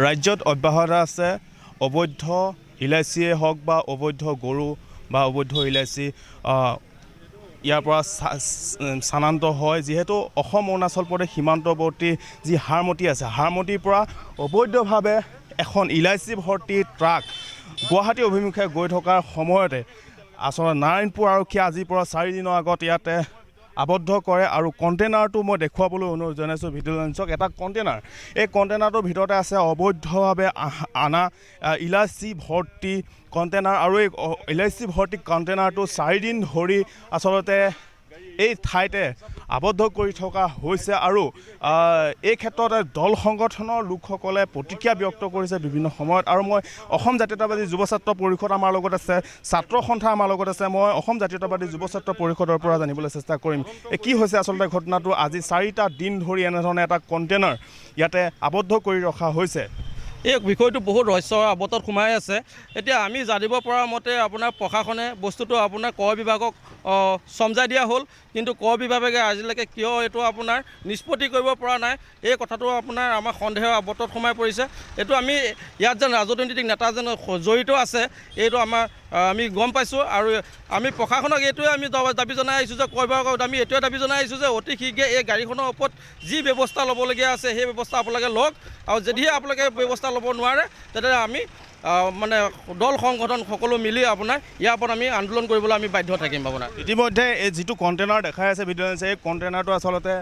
ৰাজ্যত অব্যাহত আছে অবৈধ ইলাচিয়ে হওক বা অবৈধ গৰু বা অবৈধ ইলাচি ইয়াৰ পৰা স্থানান্তৰ হয় যিহেতু অসম অৰুণাচল প্ৰদেশ সীমান্তৱৰ্তী যি হাৰমতি আছে হাৰমতিৰ পৰা অবৈধভাৱে এখন ইলাচি ভৰ্তি ট্ৰাক গুৱাহাটী অভিমুখে গৈ থকাৰ সময়তে আচলতে নাৰায়ণপুৰ আৰক্ষীয়ে আজিৰ পৰা 4 দিনৰ আগত ইয়াতে আবদ্ধ কৰে আৰু কণ্টেইনাৰটো মই দেখুৱাবলৈ অনুৰোধ জনাইছোঁ ভিডিঅ' লেন্সক এটা কণ্টেইনাৰ এই কণ্টেইনাৰটোৰ ভিতৰতে আছে অবৈধভাৱে আনা ইলাচি ভৰ্তি কণ্টেইনাৰ আৰু এই ইলাচি ভৰ্তি কণ্টেইনাৰটো 4 দিন ধৰি আচলতে এই ঠাইতে আবদ্ধ কৰি থকা হৈছে আৰু এই ক্ষেত্ৰত দল সংগঠনৰ লোকসকলে প্ৰতিক্ৰিয়া ব্যক্ত কৰিছে বিভিন্ন সময়ত আৰু মই অসম জাতীয়তাবাদী যুৱ ছাত্ৰ পৰিষদ আমাৰ লগত আছে ছাত্ৰ সন্থা আমাৰ লগত আছে মই অসম জাতীয়তাবাদী যুৱ ছাত্ৰ পৰিষদৰ পৰা জানিবলৈ চেষ্টা কৰিম কি হৈছে আচলতে ঘটনাটো আজি 4টা দিন ধৰি এনেধৰণে এটা কণ্টেইনাৰ ইয়াতে আবদ্ধ কৰি ৰখা হৈছে এই বিষয়টো বহুত ৰহস্যৰ আৱতত সোমাই আছে এতিয়া আমি জানিব পৰা মতে আপোনাৰ প্ৰশাসনে বস্তুটো আপোনাৰ কৰ বিভাগক সমজাই দিয়া হ'ল কিন্তু কৰ বিভাগে আজিলৈকে কিয় এইটো আপোনাৰ নিষ্পত্তি কৰিব পৰা নাই এই কথাটো আপোনাৰ আমাৰ সন্দেহৰ আৱতত সোমাই পৰিছে এইটো আমি ইয়াত যেন ৰাজনৈতিক নেতা যেন জড়িত আছে এইটো আমি গম পাইছোঁ আৰু আমি প্ৰশাসনক এইটোৱে আমি দাবী জনাই আহিছোঁ যে কৰ বিভাগক আমি এইটোৱে দাবী জনাই আহিছোঁ যে অতি শীঘ্ৰে এই গাড়ীখনৰ ওপৰত যি ব্যৱস্থা ল'বলগীয়া আছে সেই ব্যৱস্থা আপোনালোকে লওক আৰু যদিহে আপোনালোকে ব্যৱস্থা ল'ব নোৱাৰে তেতিয়াহ'লে আমি মানে দল সংগঠন সকলো মিলি আপোনাৰ ইয়াৰ ওপৰত আমি আন্দোলন কৰিবলৈ আমি বাধ্য থাকিম আপোনাৰ ইতিমধ্যে এই যিটো কণ্টেইনাৰ দেখাই আছে ভিডিঅ' এই কণ্টেইনাৰটো আচলতে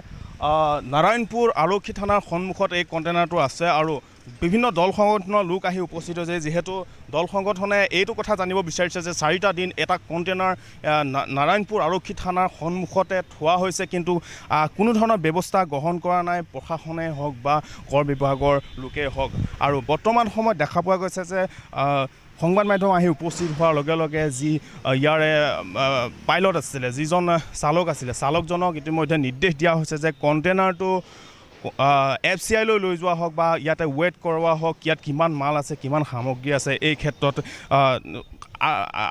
নাৰায়ণপুৰ আৰক্ষী থানাৰ সন্মুখত এই কণ্টেইনাৰটো আছে আৰু বিভিন্ন দল সংগঠনৰ লোক আহি উপস্থিত হৈছে যিহেতু দল সংগঠনে এইটো কথা জানিব বিচাৰিছে যে 4টা দিন এটা কণ্টেইনাৰ নাৰায়ণপুৰ আৰক্ষী থানাৰ সন্মুখতে থোৱা হৈছে কিন্তু কোনো ধৰণৰ ব্যৱস্থা গ্ৰহণ কৰা নাই প্ৰশাসনে হওক বা কৰ বিভাগৰ লোকেই হওক আৰু বৰ্তমান সময়ত দেখা পোৱা গৈছে যে সংবাদ মাধ্যম আহি উপস্থিত হোৱাৰ লগে লগে যি ইয়াৰে পাইলট আছিলে যিজন চালক আছিলে চালকজনক ইতিমধ্যে নিৰ্দেশ দিয়া হৈছে যে কণ্টেইনাৰটো FCI লৈ যোৱা হওক বা ইয়াতে ৱেইট কৰোৱা হওক ইয়াত কিমান মাল আছে কিমান সামগ্ৰী আছে এই ক্ষেত্ৰত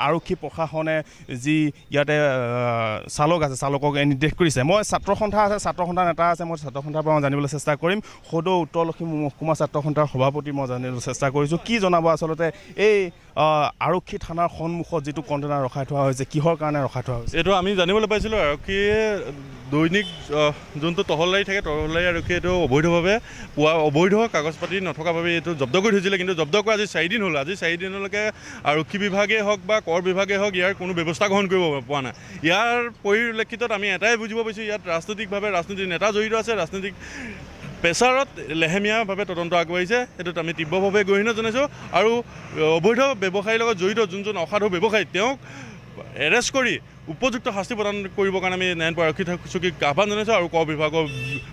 আৰক্ষী প্ৰশাসনে যি ইয়াতে চালক আছে চালকক নিৰ্দেশ কৰিছে মই ছাত্ৰ সন্থা আছে ছাত্ৰ সন্থা নেতা আছে মই ছাত্ৰ সন্থাৰ পৰা জানিবলৈ চেষ্টা কৰিম সদৌ উত্তৰ লখিমী মহকুমা ছাত্ৰ সন্থাৰ সভাপতি মই জানিবলৈ চেষ্টা কৰিছোঁ কি জনাব আচলতে এই আৰক্ষী থানাৰ সন্মুখত যিটো কণ্টেইনাৰ ৰখাই থোৱা হৈছে কিহৰ কাৰণে ৰখাই থোৱা হৈছে এইটো আমি জানিবলৈ পাইছিলোঁ আৰক্ষীয়ে দৈনিক যোনটো টহলদাৰী থাকে টহলদাৰী আৰক্ষীয়ে এইটো অবৈধভাৱে অবৈধ কাগজ পাতি নথকাৰ বাবে এইটো জব্দ কৰি থৈছিলে কিন্তু জব্দ কৰা আজি 4 দিন হ'ল আজি 4 দিনলৈকে আৰক্ষী বিভাগে হওক বা কৰ বিভাগে হওক ইয়াৰ কোনো ব্যৱস্থা গ্ৰহণ কৰিব পৰা নাই ইয়াৰ পৰিলক্ষিতত আমি এটাই বুজিব পাৰিছোঁ ইয়াত ৰাজনৈতিক নেতা জড়িত আছে ৰাজনৈতিক প্ৰেছাৰত লেহেমীয়াভাৱে তদন্ত আগবাঢ়িছে সেইটোত আমি তীব্ৰভাৱে গৰিহণা জনাইছোঁ আৰু অবৈধ ব্যৱসায়ীৰ লগত জড়িত যোনজন অসাধু ব্যৱসায়ী তেওঁক এৰেষ্ট কৰি উপযুক্ত শাস্তি প্ৰদান কৰিবৰ কাৰণে আমি নাৰায়ণপুৰ আৰক্ষী চকীক আহ্বান জনাইছোঁ আৰু কৰ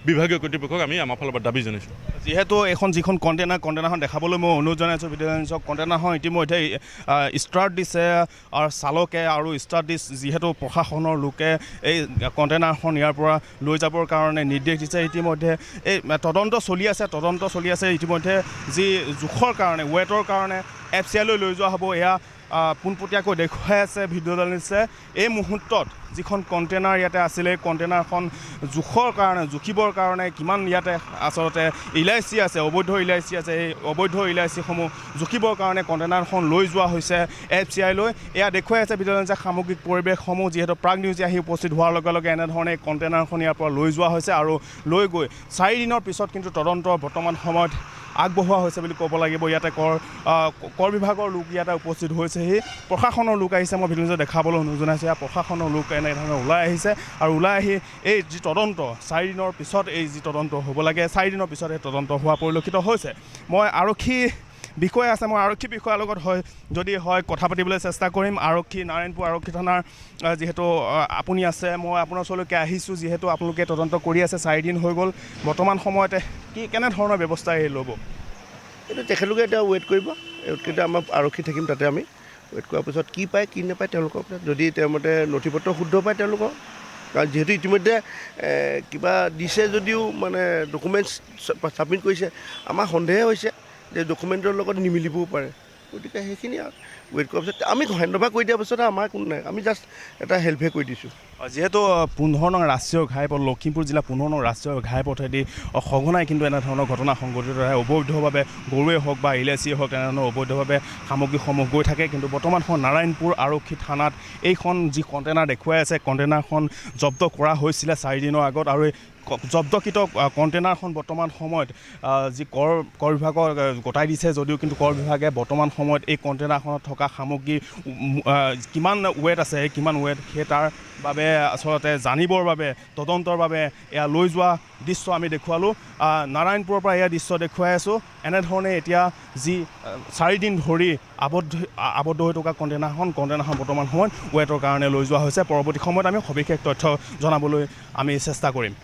বিভাগীয় কৰ্তৃপক্ষক আমি আমাৰ ফালৰ পৰা দাবী জনাইছোঁ যিহেতু যিখন কণ্টেইনাৰখন দেখাবলৈ মই অনুৰোধ জনাইছোঁ ভিডিঅ' কণ্টেইনাৰখন ইতিমধ্যে ষ্টাৰ্ট দিছে আৰু চালকে আৰু ষ্টাৰ্ট দিছে যিহেতু প্ৰশাসনৰ লোকে এই কণ্টেইনাৰখন ইয়াৰ পৰা লৈ যাবৰ কাৰণে নিৰ্দেশ দিছে ইতিমধ্যে এই তদন্ত চলি আছে ইতিমধ্যে যি জোখৰ কাৰণে ৱেটৰ কাৰণে FCI লৈ যোৱা হ'ব এয়া পোনপটীয়াকৈ দেখুৱাই আছে ভিডিঅ' জাৰ্নেলিষ্টে এই মুহূৰ্তত যিখন কণ্টেইনাৰ ইয়াতে আছিলে কণ্টেইনাৰখন জুখিবৰ কাৰণে কিমান ইয়াতে আচলতে ইলাচি আছে অবৈধ ইলাচি আছে এই অবৈধ ইলাচিসমূহ জুখিবৰ কাৰণে কণ্টেইনাৰখন লৈ যোৱা হৈছে FCI লৈ এয়া দেখুৱাই আছে ভিডিঅ' জাৰ্নেলিষ্টে সামগ্ৰিক পৰিৱেশসমূহ যিহেতু প্ৰাগ নিউজে আহি উপস্থিত হোৱাৰ লগে লগে এনেধৰণে কণ্টেইনাৰখন ইয়াৰ পৰা লৈ যোৱা হৈছে আৰু লৈ গৈ 4 দিনৰ পিছত কিন্তু তদন্ত বৰ্তমান সময়ত আগবঢ়োৱা হৈছে বুলি ক'ব লাগিব ইয়াতে কৰ বিভাগৰ লোক ইয়াতে উপস্থিত হৈছেহি প্ৰশাসনৰ লোক আহিছে মই ভিডিঅ'ত দেখাবলৈ অনুৰোধ জনাইছোঁ ইয়াৰ প্ৰশাসনৰ লোক এনেধৰণে ওলাই আহিছে আৰু ওলাই আহি এই যি তদন্ত 4 দিনৰ পিছত এই যি তদন্ত হ'ব লাগে 4 দিনৰ পিছত এই তদন্ত হোৱা পৰিলক্ষিত হৈছে মই আৰক্ষী বিষয়াৰ লগত যদি কথা পাতিবলৈ চেষ্টা কৰিম নাৰায়ণপুৰ আৰক্ষী থানাৰ যিহেতু আপুনি আছে মই আপোনাৰ ওচৰলৈকে আহিছোঁ যিহেতু আপোনালোকে তদন্ত কৰি আছে 4 দিন হৈ গ'ল বৰ্তমান সময়তে কেনেধৰণৰ ব্যৱস্থা ল'ব এইটো তেখেতলোকে এতিয়া ৱেইট কৰিব কিন্তু আমাৰ আৰক্ষী থাকিম তাতে আমি ৱেইট কৰাৰ পিছত কি পায় কি নাপায় তেওঁলোকৰ যদি তেওঁমতে নথি পত্ৰ শুদ্ধ পায় তেওঁলোকৰ কাৰণ যিহেতু ইতিমধ্যে কিবা দিছে যদিও মানে ডকুমেণ্টছ ছাবমিট কৰিছে আমাৰ সন্দেহ হৈছে যে ডকুমেণ্টৰ লগত নিমিলিবও পাৰে গতিকে সেইখিনি ৱেইট কৰাৰ পিছত আমি হেণ্ডঅভাৰ কৰি দিয়াৰ পিছত আমাৰ কোনো নাই, আমি জাষ্ট এটা হেল্পহে কৰি দিছোঁ। যিহেতু 15 নং ৰাষ্ট্ৰীয় ঘাইপথ লখিমপুৰ জিলা 15 নং ৰাষ্ট্ৰীয় ঘাইপথেদি সঘনাই কিন্তু এনেধৰণৰ ঘটনা সংঘটিত হয়। অবৈধভাৱে গৰুৱে হওক বা ইলাচিয়ে হওক তেনেধৰণৰ অবৈধভাৱে সামগ্ৰীসমূহ গৈ থাকে। কিন্তু বৰ্তমান সময়ত নাৰায়ণপুৰ আৰক্ষী থানাত এইখন যি কণ্টেইনাৰ দেখুৱাই আছে, কণ্টেইনাৰখন জব্দ কৰা হৈছিলে 4 দিনৰ আগত। আৰু এই জব্দকৃত কণ্টেইনাৰখন বৰ্তমান সময়ত যি কৰ বিভাগক গতাই দিছে যদিও কিন্তু কৰ বিভাগে বৰ্তমান সময়ত এই কণ্টেইনাৰখনত থকা সামগ্ৰী কিমান ৱেট আছে, কিমান ৱেট সেই তাৰ বাবে আচলতে জানিবৰ বাবে তদন্তৰ বাবে এয়া লৈ যোৱা দৃশ্য আমি দেখুৱালোঁ। নাৰায়ণপুৰৰ পৰা এয়া দৃশ্য দেখুৱাই আছোঁ। এনেধৰণে এতিয়া যি 4 দিন ধৰি আবদ্ধ হৈ থকা কণ্টেইনাৰখন বৰ্তমান সময়ত ৱেটৰ কাৰণে লৈ যোৱা হৈছে। পৰৱৰ্তী সময়ত আমি সবিশেষ তথ্য জনাবলৈ আমি চেষ্টা কৰিম।